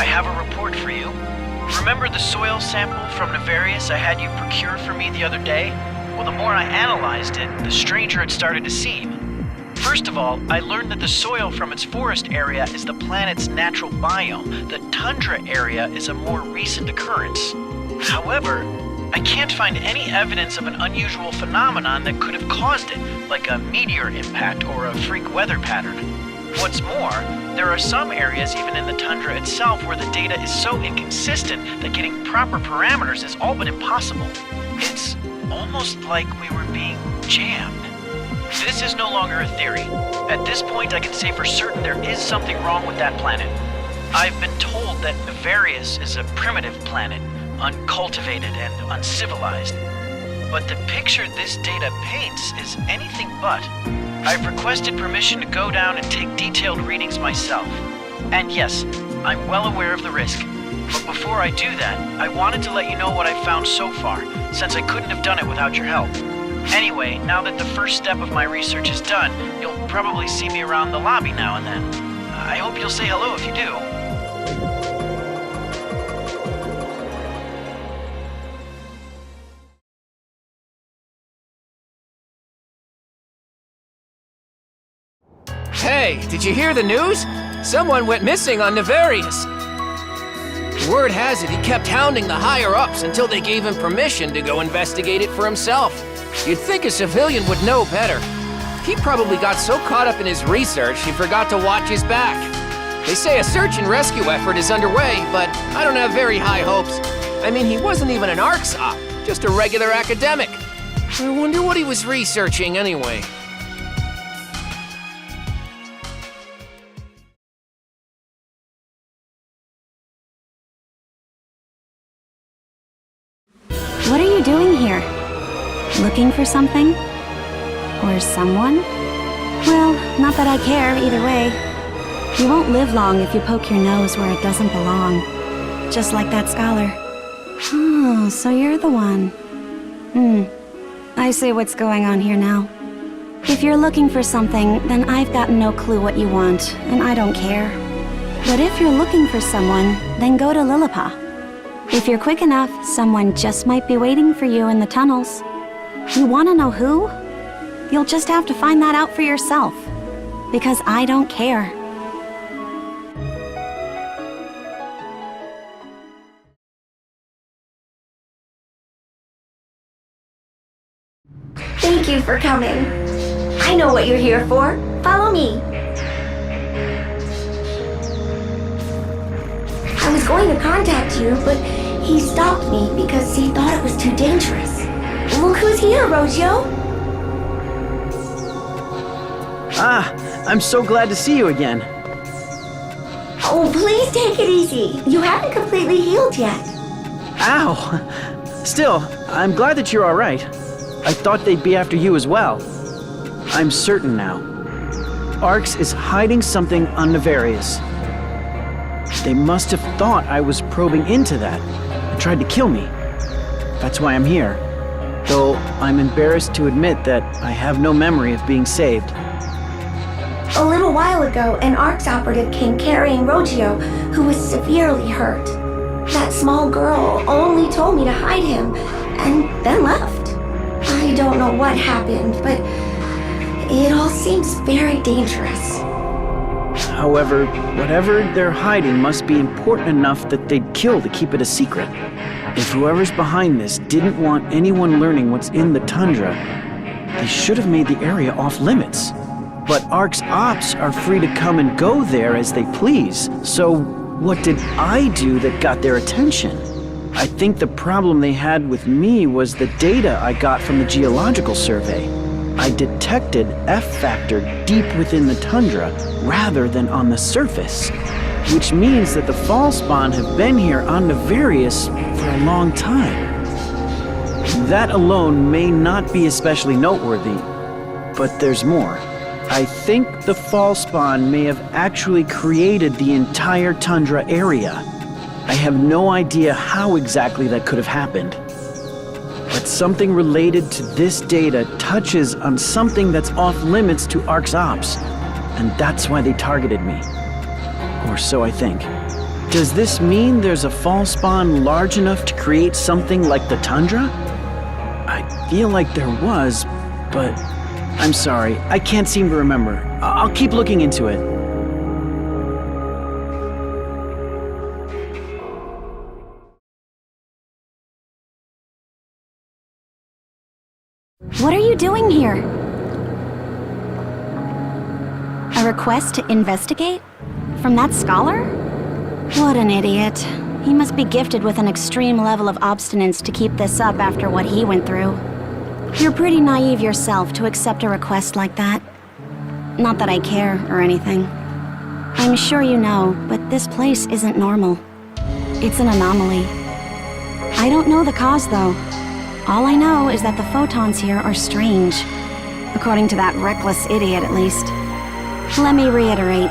I have a report for you. Remember the soil sample from Nefarious I had you procure for me the other day? Well, the more I analyzed it, the stranger it started to seem. First of all, I learned that the soil from its forest area is the planet's natural biome. The tundra area is a more recent occurrence. However, I can't find any evidence of an unusual phenomenon that could have caused it, like a meteor impact or a freak weather pattern. What's more, there are some areas even in the tundra itself where the data is so inconsistent that getting proper parameters is all but impossible. It's almost like we were being jammed. This is no longer a theory. At this point, I can say for certain there is something wrong with that planet. I've been told that Nefarious is a primitive planet, uncultivated and uncivilized. But the picture this data paints is anything but. I've requested permission to go down and take detailed readings myself. And yes, I'm well aware of the risk. But before I do that, I wanted to let you know what I've found so far, since I couldn't have done it without your help. Anyway, now that the first step of my research is done, you'll probably see me around the lobby now and then. I hope you'll say hello if you do. Hey, did you hear the news? Someone went missing on Nefarious. Word has it he kept hounding the higher-ups until they gave him permission to go investigate it for himself. You'd think a civilian would know better. He probably got so caught up in his research he forgot to watch his back. They say a search and rescue effort is underway, but I don't have very high hopes. I mean, he wasn't even an ARC-op, just a regular academic. I wonder what he was researching anyway. What are you doing here? Looking for something? Or someone? Well, not that I care either way. You won't live long if you poke your nose where it doesn't belong. Just like that scholar. Oh, so you're the one. I see what's going on here now. If you're looking for something, then I've got no clue what you want, and I don't care. But if you're looking for someone, then go to Lilliput. If you're quick enough, someone just might be waiting for you in the tunnels. You want to know who? You'll just have to find that out for yourself. Because I don't care. Thank you for coming. I know what you're here for. Follow me. I was going to contact you, but he stopped me because he thought it was too dangerous. Look who's here, Rogio. Ah, I'm so glad to see you again. Oh, please take it easy. You haven't completely healed yet. Ow! Still, I'm glad that you're all right. I thought they'd be after you as well. I'm certain now. Arx is hiding something on Nefarious. They must have thought I was probing into that and tried to kill me. That's why I'm here. Though I'm embarrassed to admit that I have no memory of being saved. A little while ago, an ARX operative came carrying Rogio, who was severely hurt. That small girl only told me to hide him, and then left. I don't know what happened, but it all seems very dangerous. However, whatever they're hiding must be important enough that they'd kill to keep it a secret. If whoever's behind this didn't want anyone learning what's in the tundra, they should have made the area off limits. But ARC's ops are free to come and go there as they please, so what did I do that got their attention? I think the problem they had with me was the data I got from the geological survey. I detected F-factor deep within the tundra rather than on the surface, which means that the fall spawn have been here on Nefarious for a long time. That alone may not be especially noteworthy, but there's more. I think the fall spawn may have actually created the entire tundra area. I have no idea how exactly that could have happened. But something related to this data touches on something that's off limits to ARC's ops, and that's why they targeted me. Or so I think. Does this mean there's a fall spawn large enough to create something like the tundra? I feel like there was, but I'm sorry, I can't seem to remember. I'll keep looking into it. What are you doing here? A request to investigate? From that scholar? What an idiot. He must be gifted with an extreme level of obstinance to keep this up after what he went through. You're pretty naive yourself to accept a request like that. Not that I care or anything. I'm sure you know, but this place isn't normal. It's an anomaly. I don't know the cause, though. All I know is that the photons here are strange. According to that reckless idiot, at least. Let me reiterate.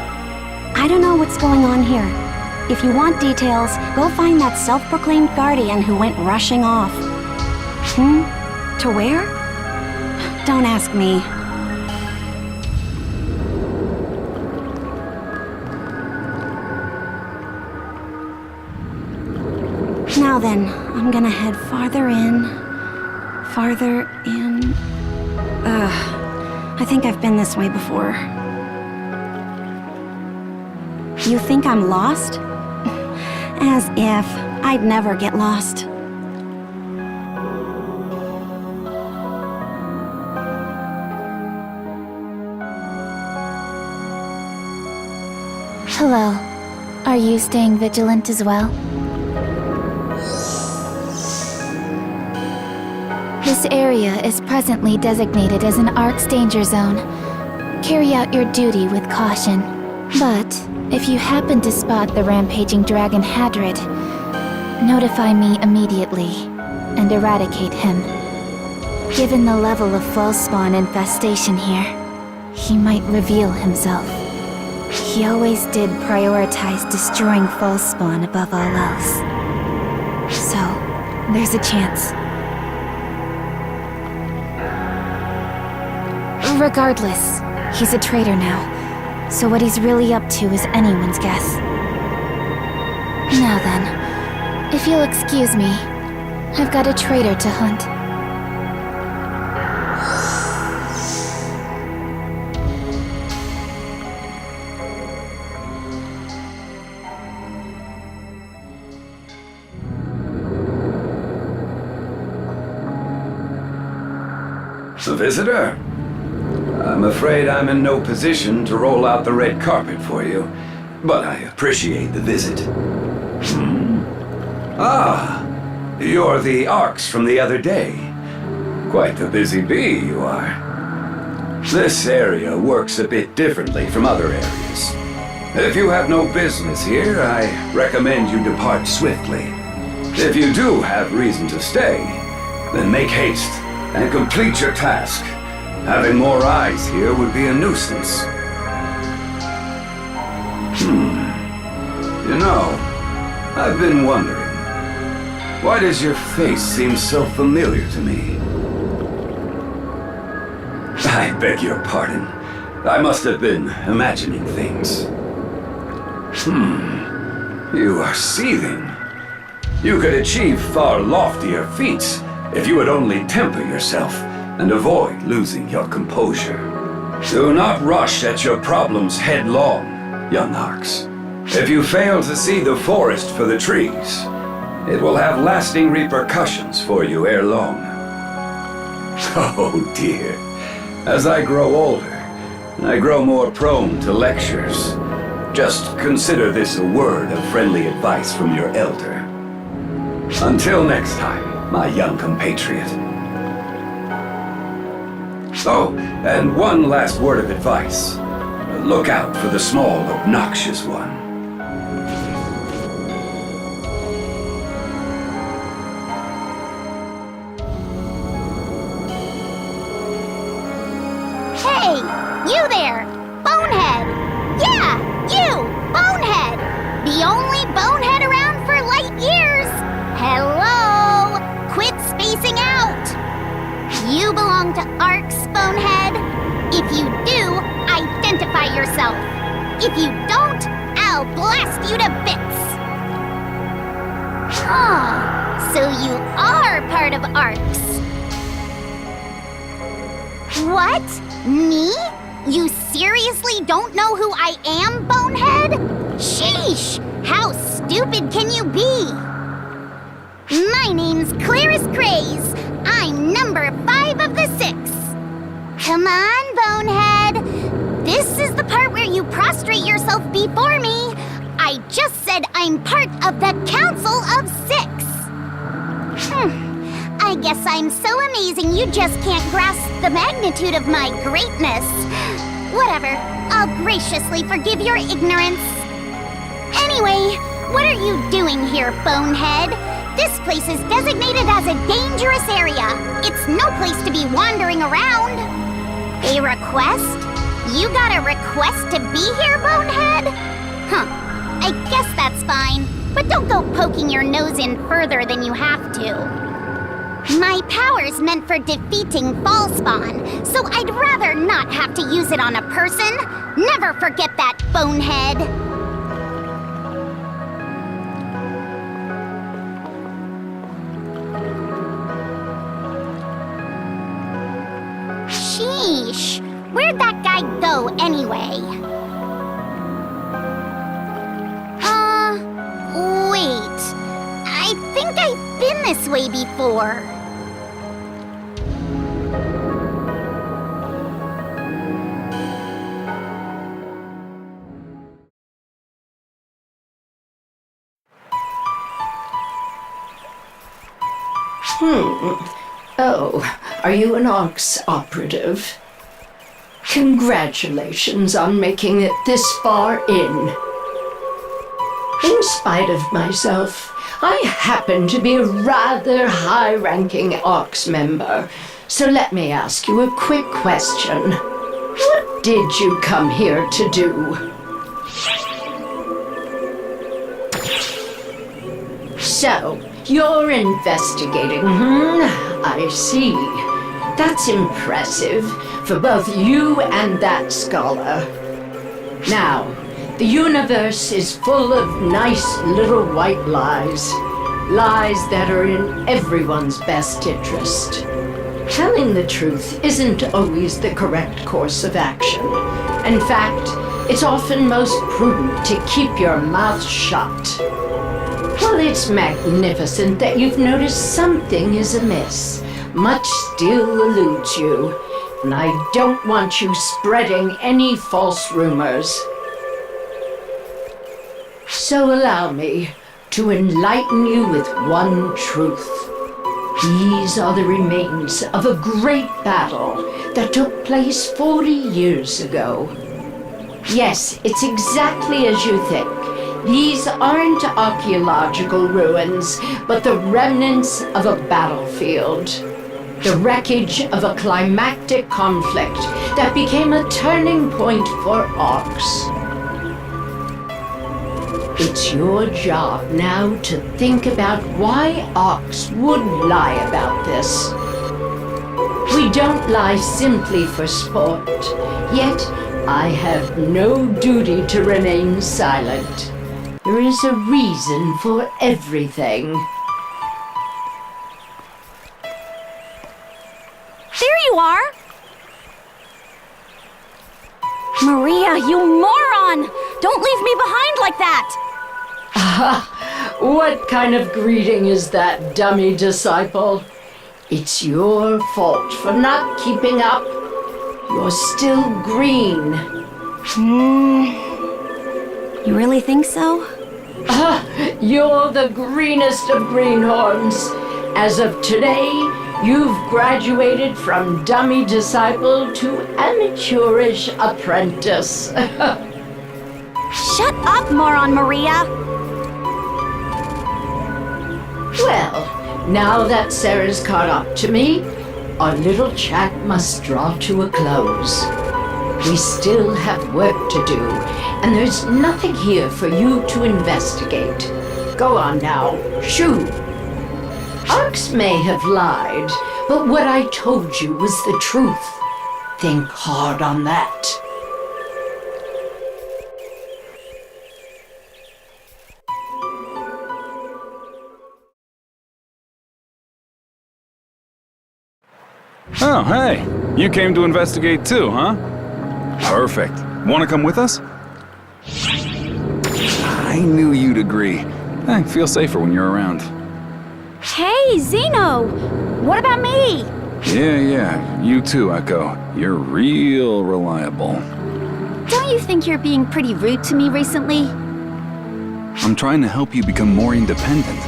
I don't know what's going on here. If you want details, go find that self-proclaimed guardian who went rushing off. To where? Don't ask me. Now then, I'm gonna head farther in. Farther in. I think I've been this way before. You think I'm lost? As if. I'd never get lost. Hello. Are you staying vigilant as well? This area is presently designated as an ARC's danger zone. Carry out your duty with caution. But, if you happen to spot the rampaging dragon Hadrid, notify me immediately and eradicate him. Given the level of Falz spawn infestation here, he might reveal himself. He always did prioritize destroying Falz spawn above all else. So, there's a chance. Regardless, he's a traitor now. So what he's really up to is anyone's guess. Now then, if you'll excuse me, I've got a traitor to hunt. A visitor? I'm afraid I'm in no position to roll out the red carpet for you, but I appreciate the visit. Ah, you're the ARCs from the other day. Quite the busy bee you are. This area works a bit differently from other areas. If you have no business here, I recommend you depart swiftly. If you do have reason to stay, then make haste and complete your task. Having more eyes here would be a nuisance. You know, I've been wondering, why does your face seem so familiar to me? I beg your pardon. I must have been imagining things. You are seething. You could achieve far loftier feats if you would only temper yourself and avoid losing your composure. Do not rush at your problems headlong, young ARCs. If you fail to see the forest for the trees, it will have lasting repercussions for you ere long. Oh dear. As I grow older, I grow more prone to lectures. Just consider this a word of friendly advice from your elder. Until next time, my young compatriot. Oh, and one last word of advice. Look out for the small, obnoxious one. Hey, you there! Bonehead! Yeah, you! Bonehead! The only bonehead around for light years! Hello! Quit spacing out! You belong to ARCs, Bonehead. If you do, identify yourself. If you don't, I'll blast you to bits. So you are part of ARCS. What? Me? You seriously don't know who I am, Bonehead? Sheesh! How stupid can you be? My name's Clyez. I'm number 5 of the 6. Come on, Bonehead. This is the part where you prostrate yourself before me. I just said I'm part of the Council of 6. I guess I'm so amazing you just can't grasp the magnitude of my greatness. Whatever, I'll graciously forgive your ignorance. Anyway, what are you doing here, Bonehead? This place is designated as a dangerous area. It's no place to be wandering around. A request? You got a request to be here, Bonehead? Huh, I guess that's fine. But don't go poking your nose in further than you have to. My power's meant for defeating Falzspawn, so I'd rather not have to use it on a person. Never forget that, Bonehead. Sheesh, where'd that guy go anyway? Wait. I think I've been this way before. Oh, are you an ARCS operative? Congratulations on making it this far in. In spite of myself, I happen to be a rather high-ranking ARCS member, so let me ask you a quick question. What did you come here to do? So, you're investigating, I see. That's impressive for both you and that scholar. Now, the universe is full of nice little white lies. Lies that are in everyone's best interest. Telling the truth isn't always the correct course of action. In fact, it's often most prudent to keep your mouth shut. Well, it's magnificent that you've noticed something is amiss. Much still eludes you, and I don't want you spreading any false rumors. So allow me to enlighten you with one truth. These are the remains of a great battle that took place 40 years ago. Yes, it's exactly as you think. These aren't archaeological ruins, but the remnants of a battlefield. The wreckage of a climactic conflict that became a turning point for ARCS. It's your job now to think about why ARCS would lie about this. We don't lie simply for sport, yet I have no duty to remain silent. There is a reason for everything. There you are! Maria, you moron! Don't leave me behind like that! What kind of greeting is that, dummy disciple? It's your fault for not keeping up. You're still green. You really think so? You're the greenest of greenhorns. As of today, you've graduated from dummy disciple to amateurish apprentice. Shut up, moron Maria! Well, now that Sarah's caught up to me, our little chat must draw to a close. We still have work to do, and there's nothing here for you to investigate. Go on now, shoo! ARCS may have lied, but what I told you was the truth. Think hard on that. Oh, hey. You came to investigate too, huh? Perfect. Want to come with us? I knew you'd agree. I feel safer when you're around. Hey, Zeno! What about me? Yeah. You too, Echo. You're real reliable. Don't you think you're being pretty rude to me recently? I'm trying to help you become more independent.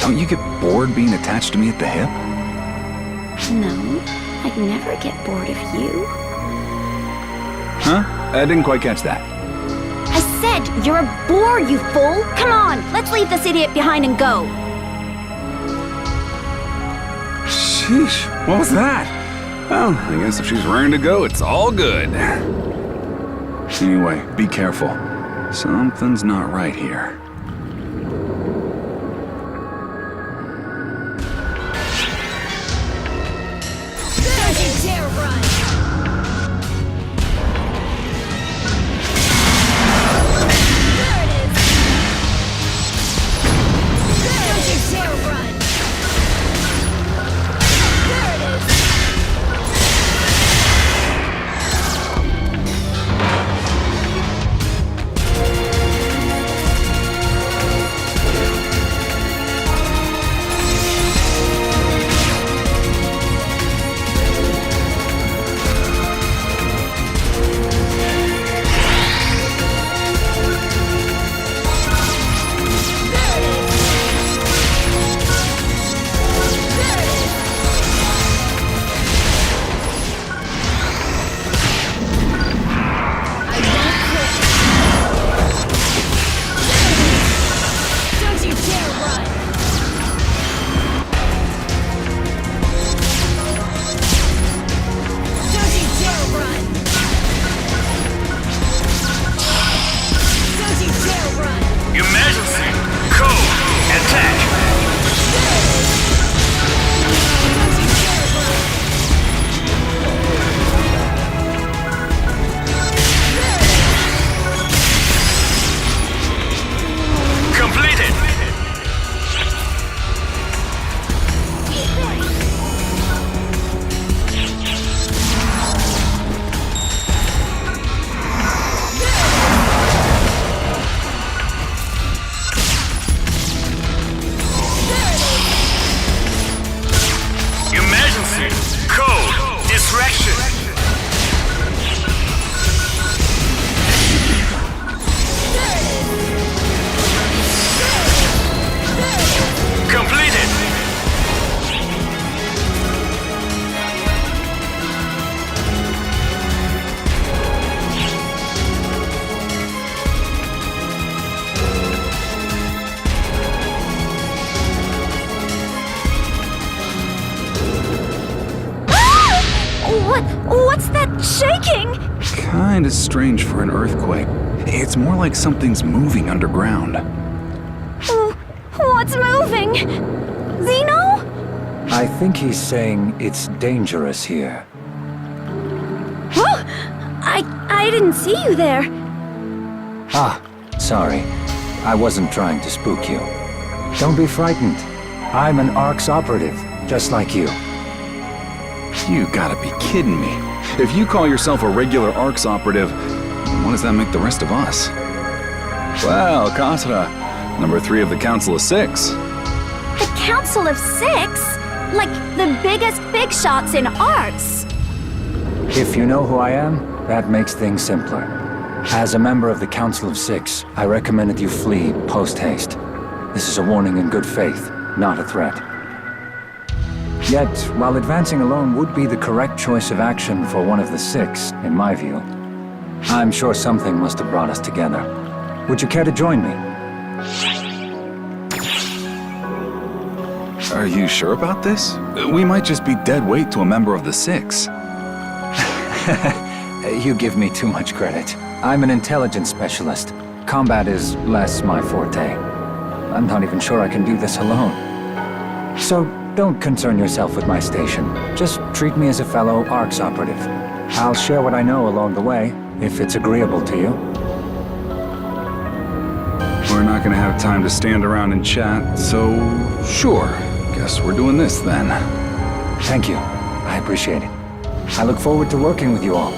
Don't you get bored being attached to me at the hip? No, I'd never get bored of you. Huh? I didn't quite catch that. I said you're a bore, you fool! Come on, let's leave this idiot behind and go. Sheesh, what was that? Well, I guess if she's raring to go, it's all good. Anyway, be careful. Something's not right here. What's that shaking? Kinda strange for an earthquake. It's more like something's moving underground. What's moving? Zeno? I think he's saying it's dangerous here. Oh, I didn't see you there. Ah, sorry. I wasn't trying to spook you. Don't be frightened. I'm an ARC's operative, just like you. You gotta be kidding me. If you call yourself a regular ARC's operative, what does that make the rest of us? Well, Katra, number 3 of the Council of 6. The Council of 6? Like the biggest big shots in arts. If you know who I am, that makes things simpler. As a member of the Council of 6, I recommended you flee post-haste. This is a warning in good faith, not a threat. Yet, while advancing alone would be the correct choice of action for one of the 6, in my view, I'm sure something must have brought us together. Would you care to join me? Are you sure about this? We might just be dead weight to a member of the 6. You give me too much credit. I'm an intelligence specialist. Combat is less my forte. I'm not even sure I can do this alone. So, don't concern yourself with my station. Just treat me as a fellow ARC's operative. I'll share what I know along the way, if it's agreeable to you. We're not gonna have time to stand around and chat, so sure. Guess we're doing this then. Thank you. I appreciate it. I look forward to working with you all.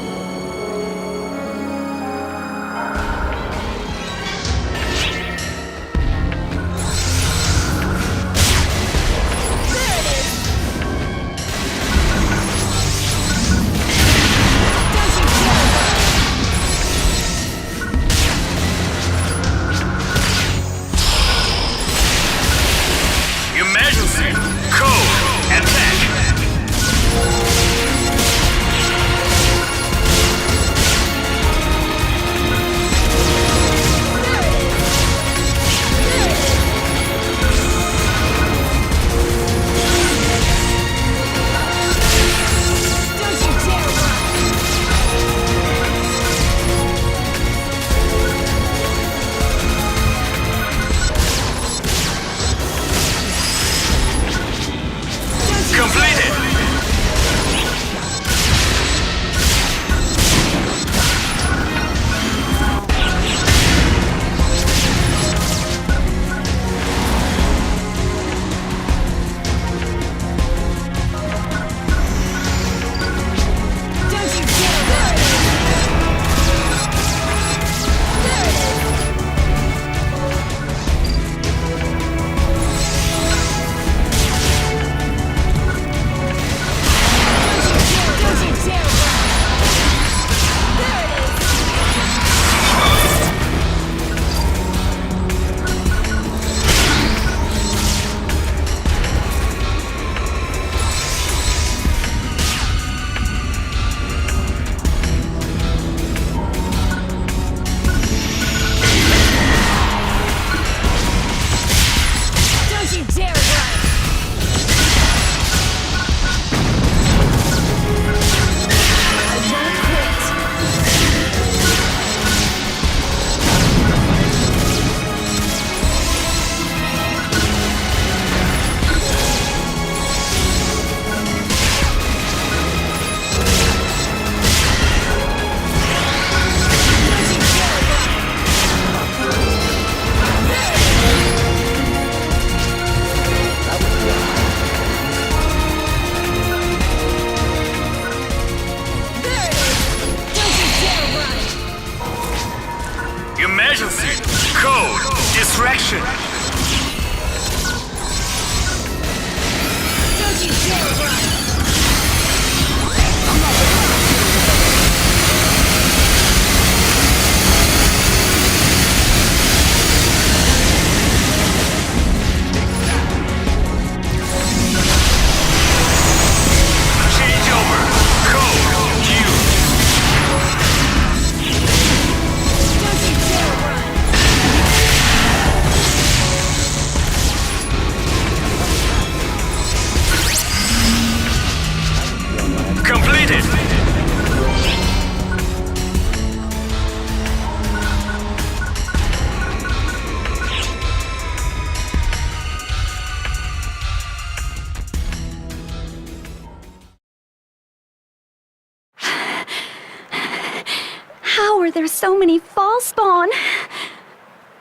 There's so many false spawn.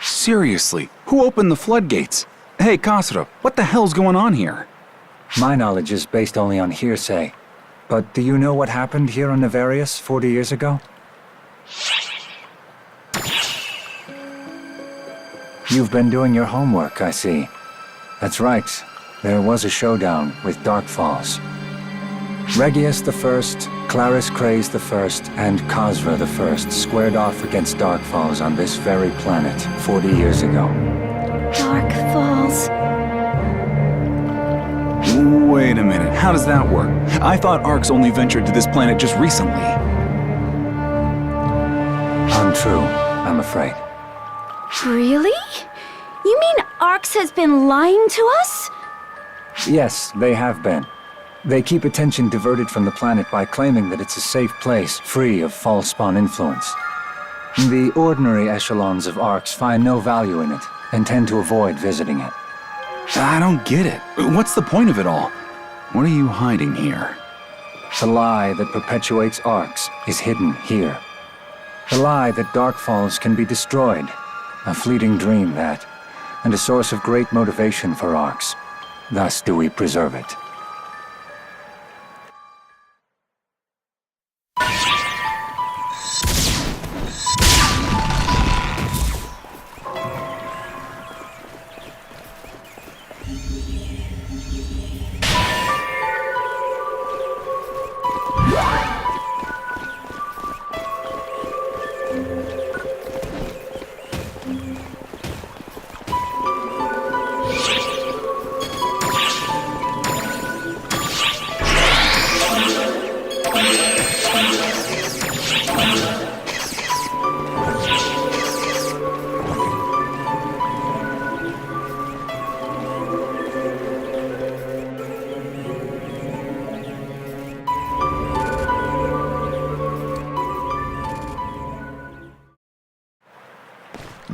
Seriously, who opened the floodgates? Hey, Kasra, what the hell's going on here? My knowledge is based only on hearsay. But do you know what happened here on Nefarious 40 years ago? You've been doing your homework, I see. That's right. There was a showdown with Dark Falls. Regius I, Claris Craze I, and Khosra I squared off against Dark Falls on this very planet 40 years ago. Dark Falls. Wait a minute, how does that work? I thought Arcs only ventured to this planet just recently. Untrue, I'm afraid. Really? You mean Arcs has been lying to us? Yes, they have been. They keep attention diverted from the planet by claiming that it's a safe place, free of false spawn influence. The ordinary echelons of Arcs find no value in it, and tend to avoid visiting it. I don't get it. What's the point of it all? What are you hiding here? The lie that perpetuates Arcs is hidden here. The lie that Dark Falls can be destroyed. A fleeting dream that, and a source of great motivation for Arcs. Thus do we preserve it.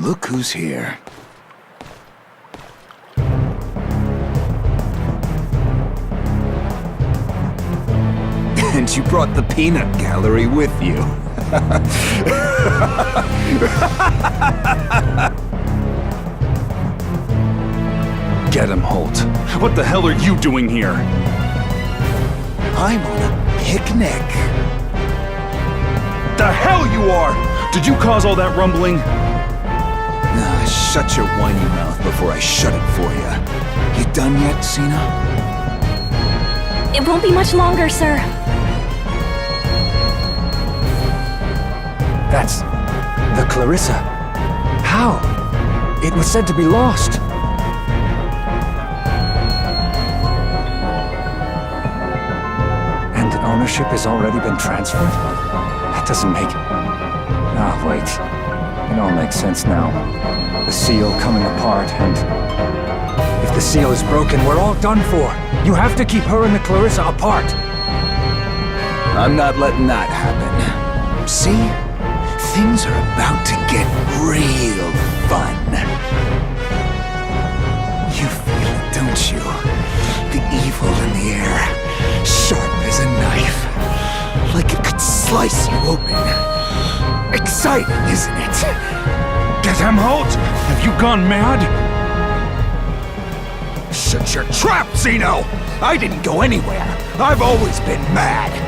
look who's here. And you brought the peanut gallery with you. Get him, Holt. What the hell are you doing here? I'm on a picnic. The hell you are! Did you cause all that rumbling? Shut your whiny mouth before I shut it for you. You done yet, Cena? It won't be much longer, sir. That's the Clarissa. How? It was said to be lost. And ownership has already been transferred? That doesn't make... Ah, wait. It all makes sense now. The seal coming apart, and... If the seal is broken, we're all done for. You have to keep her and the Clarissa apart. I'm not letting that happen. See? Things are about to get real fun. You feel it, don't you? The evil in the air, sharp as a knife. Like it could slice you open. Exciting, isn't it? Get him, Holt! Have you gone mad? Shut your trap, Zeno! I didn't go anywhere. I've always been mad.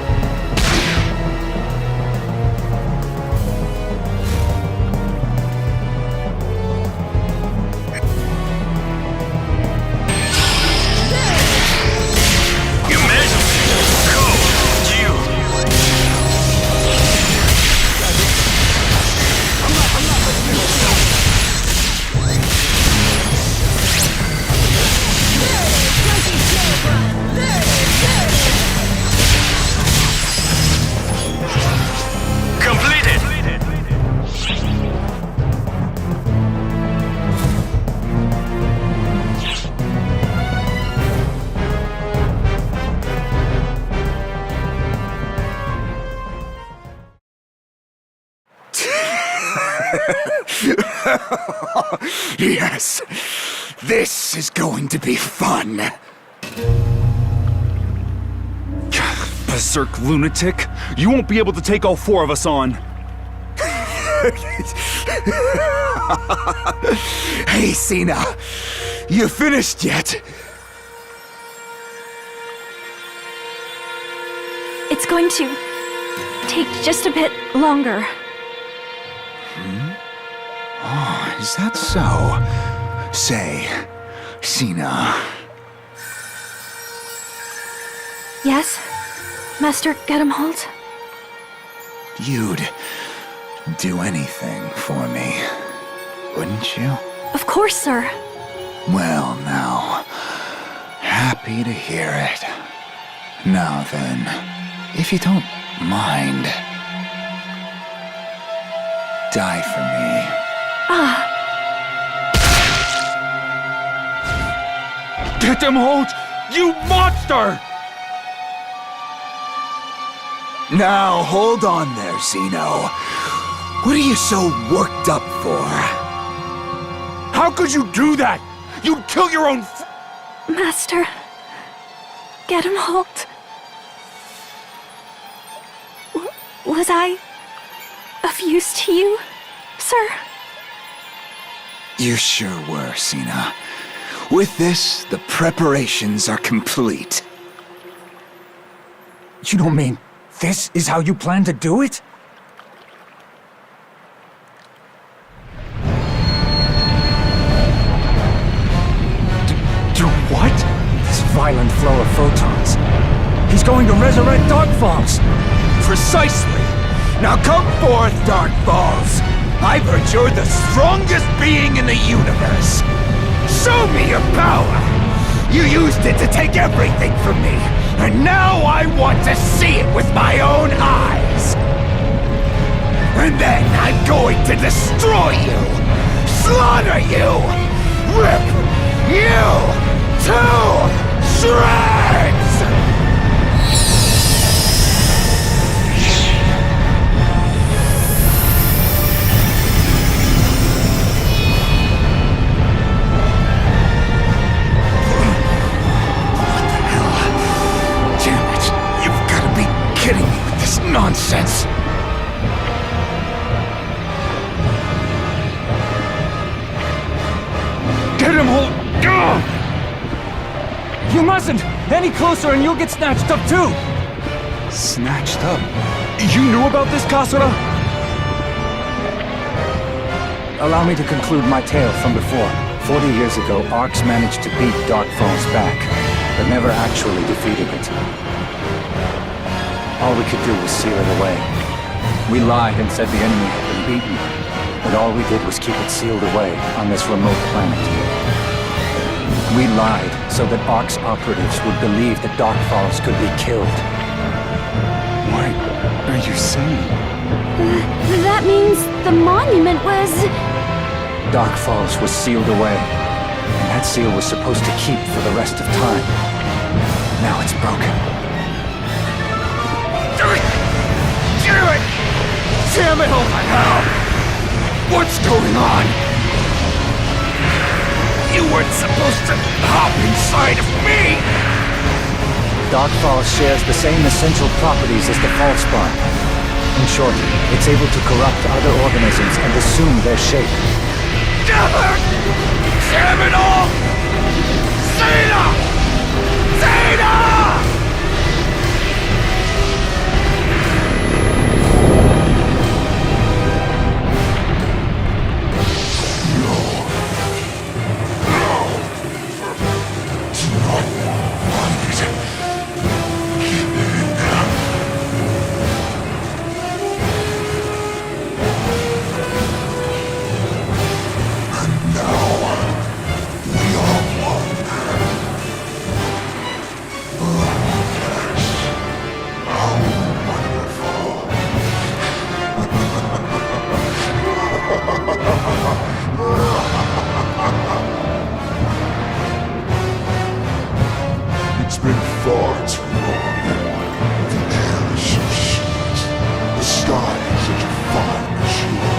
Yes, this is going to be fun. Berserk lunatic! You won't be able to take all four of us on. Hey, Cena, you finished yet? It's going to take just a bit longer. Oh, is that so? Say, Cena. Yes, Master Gedemholt? You'd do anything for me, wouldn't you? Of course, sir. Well, now, happy to hear it. Now then, if you don't mind, die for me. Get him, Holt! You monster! Now, hold on there, Zeno. What are you so worked up for? How could you do that? You'd kill your own Master Gedemholt. Was I of use to you, sir? You sure were, Cena. With this, the preparations are complete. You don't mean this is how you plan to do it? Do what? This violent flow of photons. He's going to resurrect Dark Falz. Precisely. Now come forth, Dark Falz. I've heard you're the strongest being in the universe. Show me your power! You used it to take everything from me, and now I want to see it with my own eyes! And then I'm going to destroy you! Slaughter you! Rip you to shreds! Nonsense! Get him, Holt! You mustn't! Any closer and you'll get snatched up too! Snatched up? You knew about this, Kasura? Allow me to conclude my tale from before. 40 years ago, Arx managed to beat Dark Falz back, but never actually defeated it. All we could do was seal it away. We lied and said the enemy had been beaten, but all we did was keep it sealed away on this remote planet. We lied so that Arx operatives would believe that Dark Falz could be killed. What are you saying? That means the monument was... Dark Falz was sealed away, and that seal was supposed to keep for the rest of time. Now it's broken. Do it! Damn it, oh my hell! What's going on? You weren't supposed to hop inside of me! Dark Falz shares the same essential properties as the Falzbond. In short, it's able to corrupt other organisms and assume their shape. Damn it all! Zeta! Zeta! It's been far too long. The air is so sweet. The sky is such a fine azure.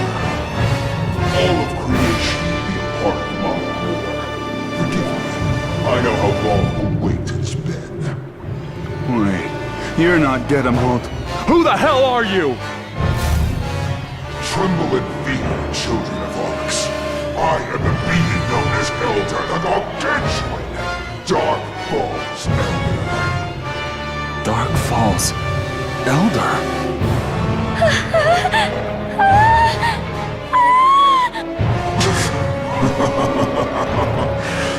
All of creation will be a part of my war. Forgive me. I know how long the wait has been. Wait, you're not dead, Holt. Who the hell are you? Tremble in fear, children of Arx. I am the being known as Elder, the gargantuan Dark Falz Elder. Dark Falz Elder?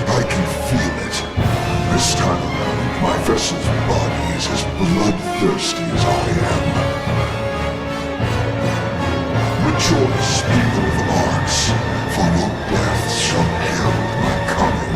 I can feel it. This time around, my vessel's body is as bloodthirsty as I am. Rejoice, people of Arx, for no death shall herald my coming.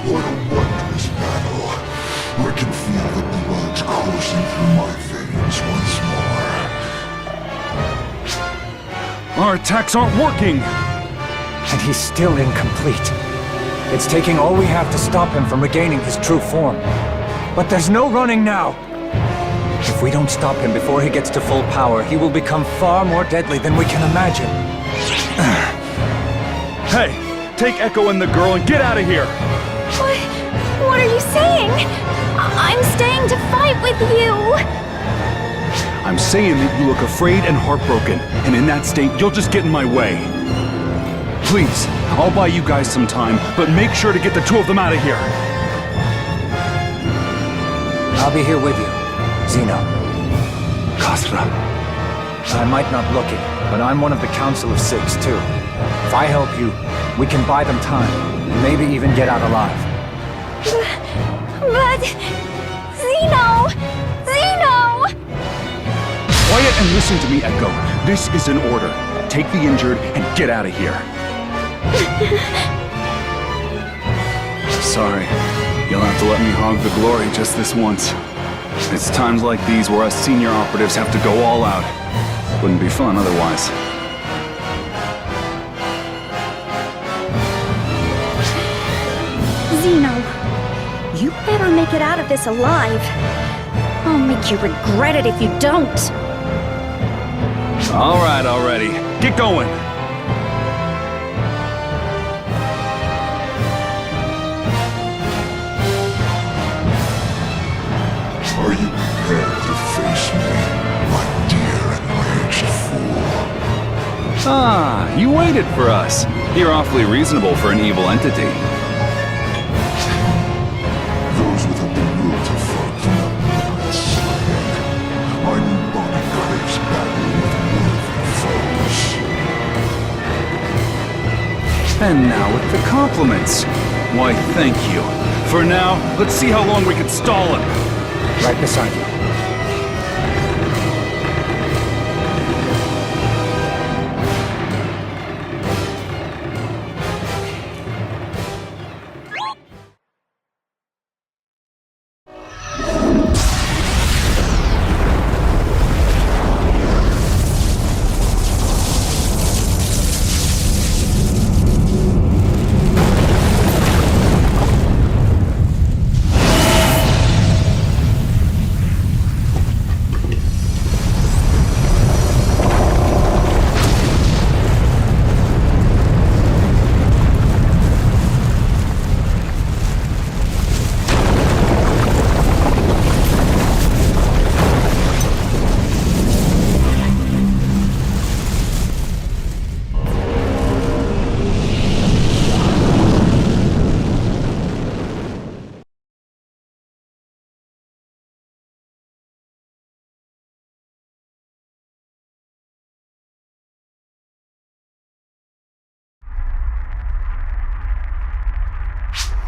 What a wondrous battle. I can feel the blood coursing through my veins once more. Our attacks aren't working! And he's still incomplete. It's taking all we have to stop him from regaining his true form. But there's no running now! If we don't stop him before he gets to full power, he will become far more deadly than we can imagine. Hey! Take Echo and the girl and get out of here! What are you saying? I'm staying to fight with you! I'm saying that you look afraid and heartbroken, and in that state, you'll just get in my way. Please, I'll buy you guys some time, but make sure to get the two of them out of here. I'll be here with you, Zeno. Khasra. I might not look it, but I'm one of the Council of Six, too. If I help you, we can buy them time, and maybe even get out alive. But... Zeno! Zeno! Quiet and listen to me, Echo. This is an order. Take the injured and get out of here. Sorry. You'll have to let me hog the glory just this once. It's times like these where us senior operatives have to go all out. Wouldn't be fun otherwise. Zeno, you better make it out of this alive. I'll make you regret it if you don't. All right, already. Get going. Are you prepared to face me, my dear enraged fool? Ah, you waited for us. You're awfully reasonable for an evil entity. Those without the will to fight cannot without slaying. My new body craves battle with worthy foes. And now with the compliments. Why, thank you. For now, let's see how long we can stall him. Right beside you.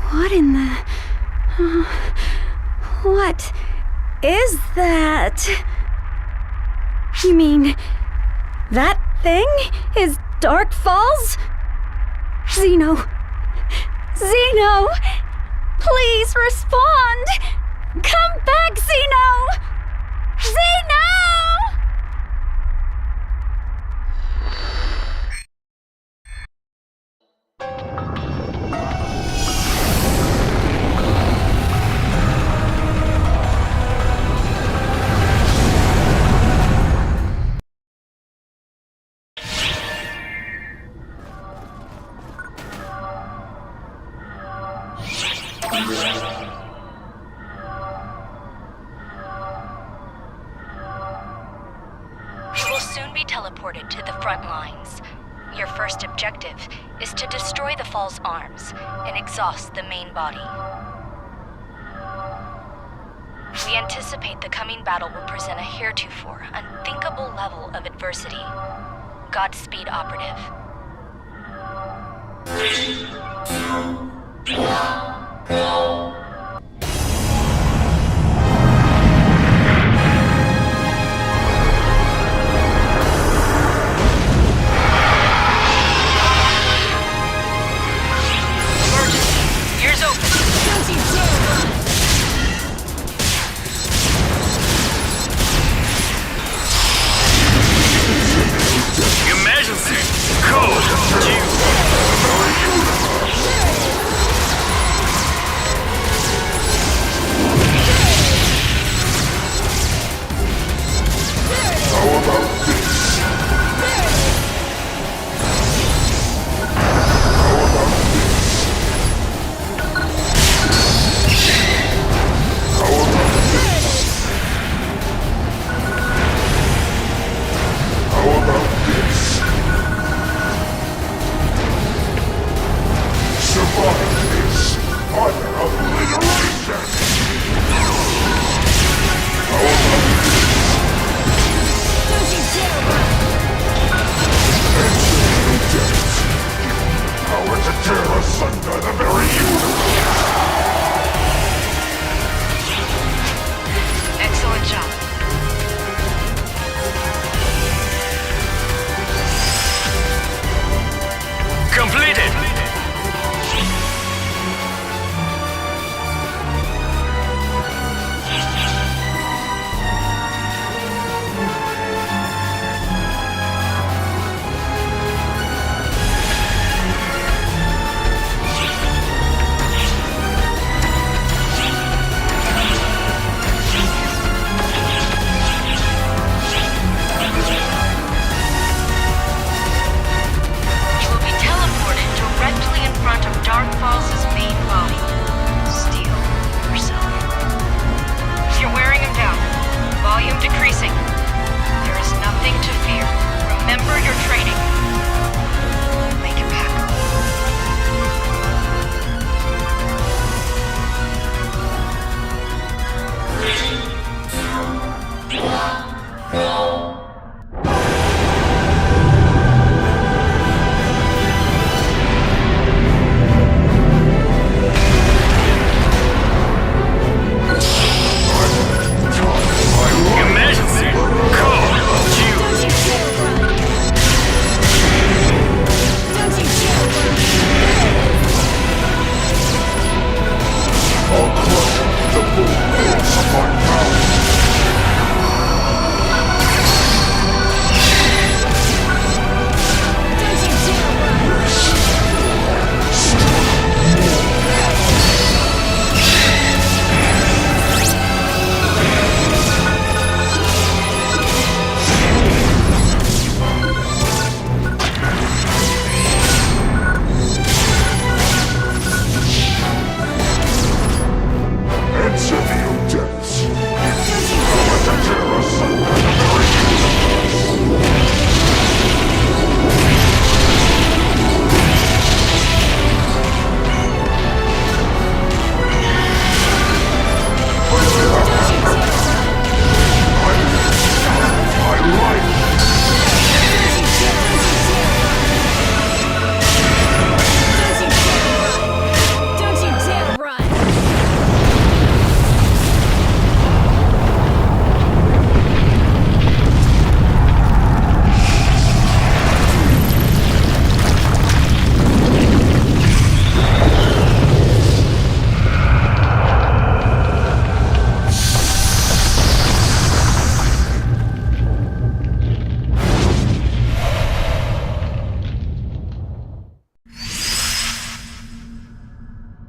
What in the... what is that? You mean... that thing is Dark Falz? Zeno... Zeno! Please respond! Come back, Zeno! Zeno! You will soon be teleported to the front lines. Your first objective is to destroy the Falz arms and exhaust the main body. We anticipate the coming battle will present a heretofore unthinkable level of adversity. Godspeed, Operative. Ears open. Emergency. Code. asunder the very universe! Excellent job. Completed! Falz's main body. Steel yourself. You're wearing him down. Volume decreasing. There is nothing to fear. Remember your training. Make it back.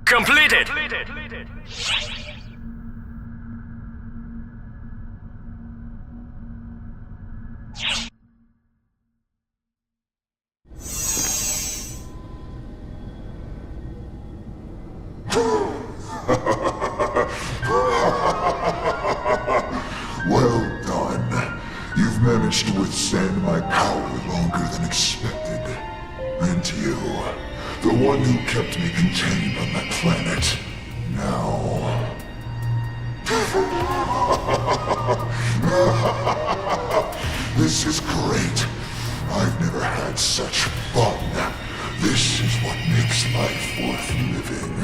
Completed! Well done. You've managed to withstand my power longer than expected. And you, the one who kept me contained on that planet. Now... This is great. I've never had such fun. This is what makes life worth living.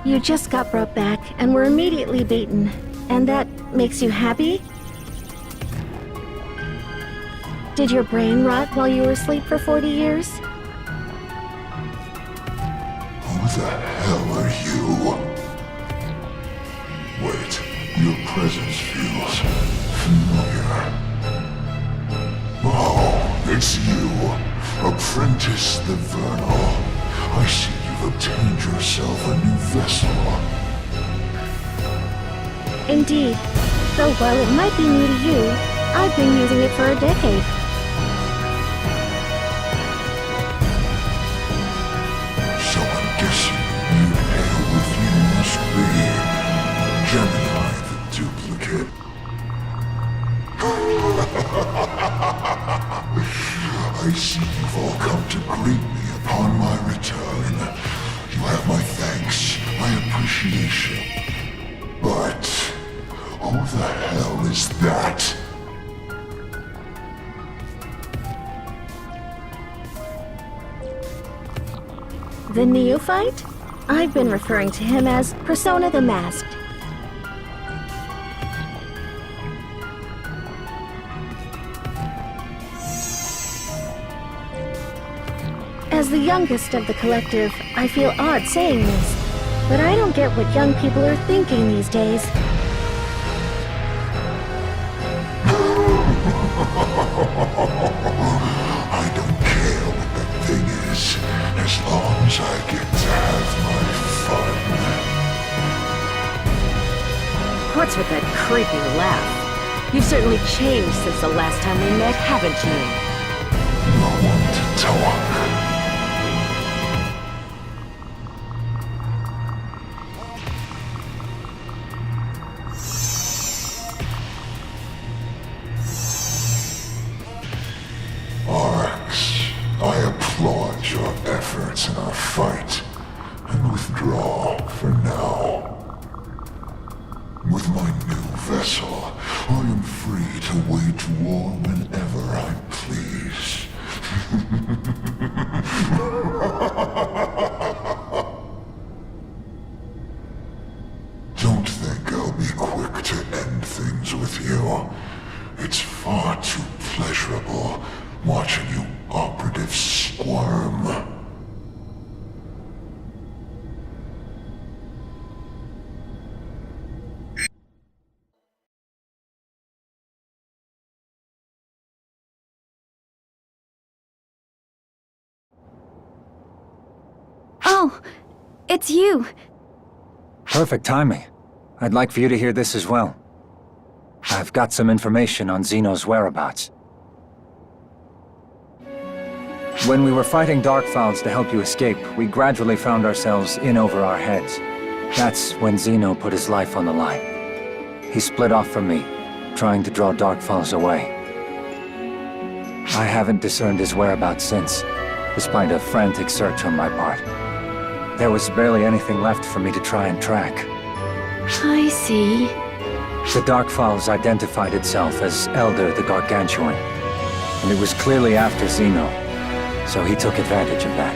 You just got brought back and were immediately beaten. And that makes you happy? Did your brain rot while you were asleep for 40 years? Who the hell are you? Wait, your presence feels familiar. Oh, it's you, Apprentice the Vernal. I see you've obtained yourself a new vessel. Indeed. Though while it might be new to you, I've been using it for a decade. So I'm guessing you hail with you must be Gemini the duplicate. I see you've all come to greet me upon my return. You have my thanks, my appreciation. But who the hell is that? The neophyte? I've been referring to him as Persona the Masked. As the youngest of the collective, I feel odd saying this, but I don't get what young people are thinking these days. I don't care what the thing is, as long as I get to have my fun. What's with that creepy laugh? You've certainly changed since the last time we met, haven't you? I want to talk. I applaud your efforts in our fight, and withdraw for now. With my new vessel, I am free to wage war whenever I please. Don't think I'll be quick to end things with you. It's far too pleasurable watching you operatives squirm. Oh, it's you. Perfect timing. I'd like for you to hear this as well. I've got some information on Xeno's whereabouts. When we were fighting Dark Falz to help you escape, we gradually found ourselves in over our heads. That's when Xeno put his life on the line. He split off from me, trying to draw Dark Falz away. I haven't discerned his whereabouts since, despite a frantic search on my part. There was barely anything left for me to try and track. I see. The Dark Falz identified itself as Elder the Gargantuan, and it was clearly after Xeno, so he took advantage of that.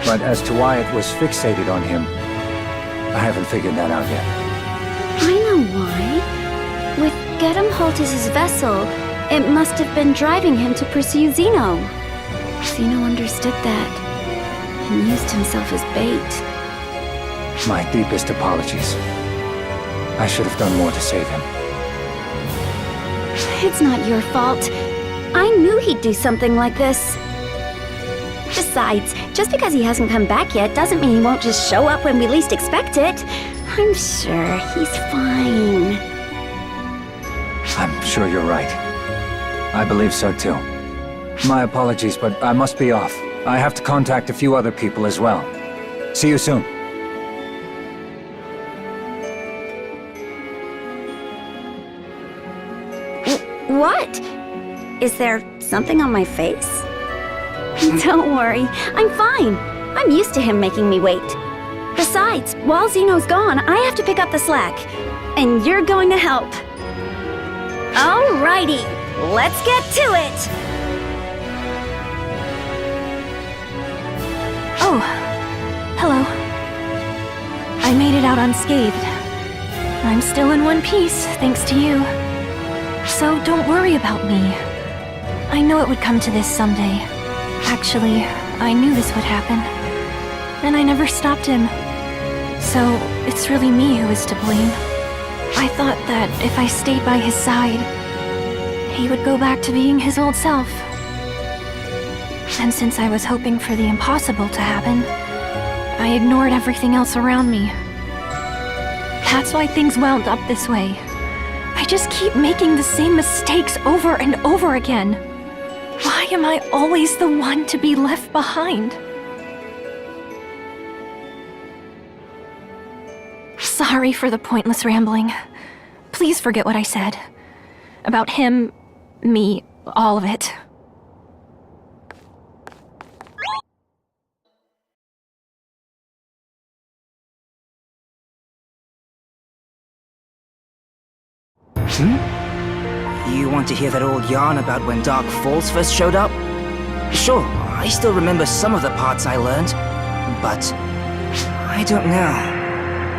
But as to why it was fixated on him, I haven't figured that out yet. I know why. With Gedem Holtis' vessel, it must have been driving him to pursue Xeno. Xeno understood that, and used himself as bait. My deepest apologies. I should have done more to save him. It's not your fault. I knew he'd do something like this. Besides, just because he hasn't come back yet doesn't mean he won't just show up when we least expect it. I'm sure he's fine. I'm sure you're right. I believe so too. My apologies, but I must be off. I have to contact a few other people as well. See you soon. What? Is there something on my face? Don't worry, I'm fine. I'm used to him making me wait. Besides, while Xeno's gone, I have to pick up the slack. And you're going to help. Alrighty, let's get to it! Oh, hello. I made it out unscathed. I'm still in one piece, thanks to you. So don't worry about me. I know it would come to this someday. Actually, I knew this would happen. And I never stopped him. So, it's really me who is to blame. I thought that if I stayed by his side, he would go back to being his old self. And since I was hoping for the impossible to happen, I ignored everything else around me. That's why things wound up this way. I just keep making the same mistakes over and over again. Why am I always the one to be left behind? Sorry for the pointless rambling. Please forget what I said. About him, me, all of it. You want to hear that old yarn about when Dark Falz first showed up? Sure, I still remember some of the parts I learned, but I don't know.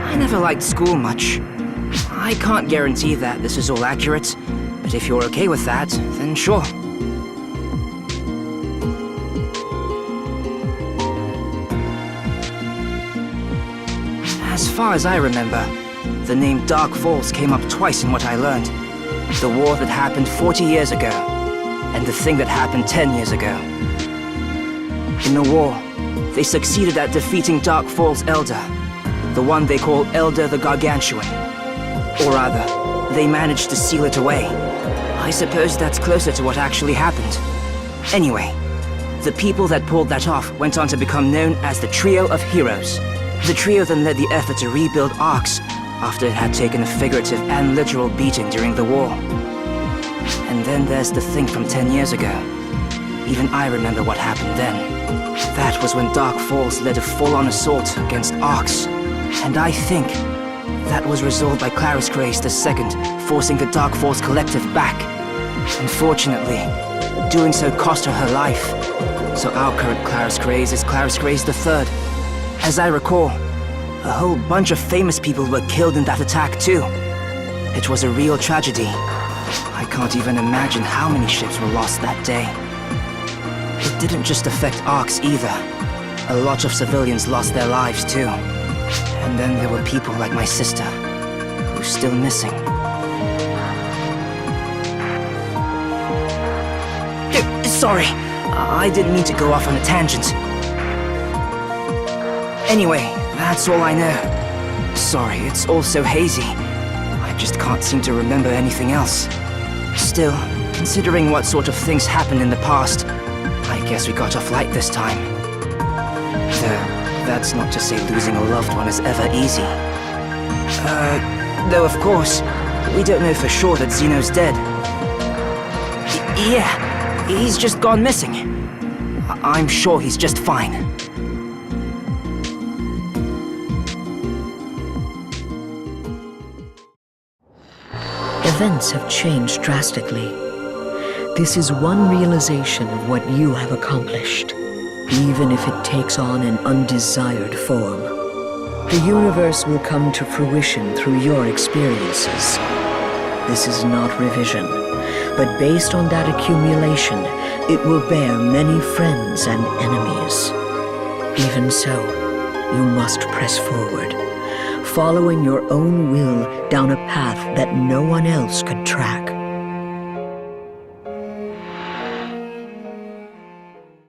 I never liked school much. I can't guarantee that this is all accurate, but if you're okay with that, then sure. As far as I remember, the name Dark Falz came up twice in what I learned. The war that happened 40 years ago, and the thing that happened 10 years ago. In the war, they succeeded at defeating Dark Falz Elder, the one they call Elder the Gargantuan. Or rather, they managed to seal it away. I suppose that's closer to what actually happened. Anyway, the people that pulled that off went on to become known as the Trio of Heroes. The trio then led the effort to rebuild Arx after it had taken a figurative and literal beating during the war. And then there's the thing from 10 years ago. Even I remember what happened then. That was when Dark Falz led a full-on assault against Arx. And I think that was resolved by Clyez II, forcing the Dark Falz Collective back. Unfortunately, doing so cost her her life. So our current Clyez is Clyez III. As I recall, a whole bunch of famous people were killed in that attack too. It was a real tragedy. I can't even imagine how many ships were lost that day. It didn't just affect Arx either. A lot of civilians lost their lives too. And then there were people like my sister, who's still missing. Sorry, I didn't mean to go off on a tangent. Anyway, that's all I know. Sorry, it's all so hazy. I just can't seem to remember anything else. Still, considering what sort of things happened in the past, I guess we got off light this time. Though, that's not to say losing a loved one is ever easy. Though of course, we don't know for sure that Zeno's dead. Yeah, he's just gone missing. I'm sure he's just fine. Events have changed drastically. This is one realization of what you have accomplished, even if it takes on an undesired form. The universe will come to fruition through your experiences. This is not revision, but based on that accumulation, it will bear many friends and enemies. Even so, you must press forward, following your own will down a path that no one else could track.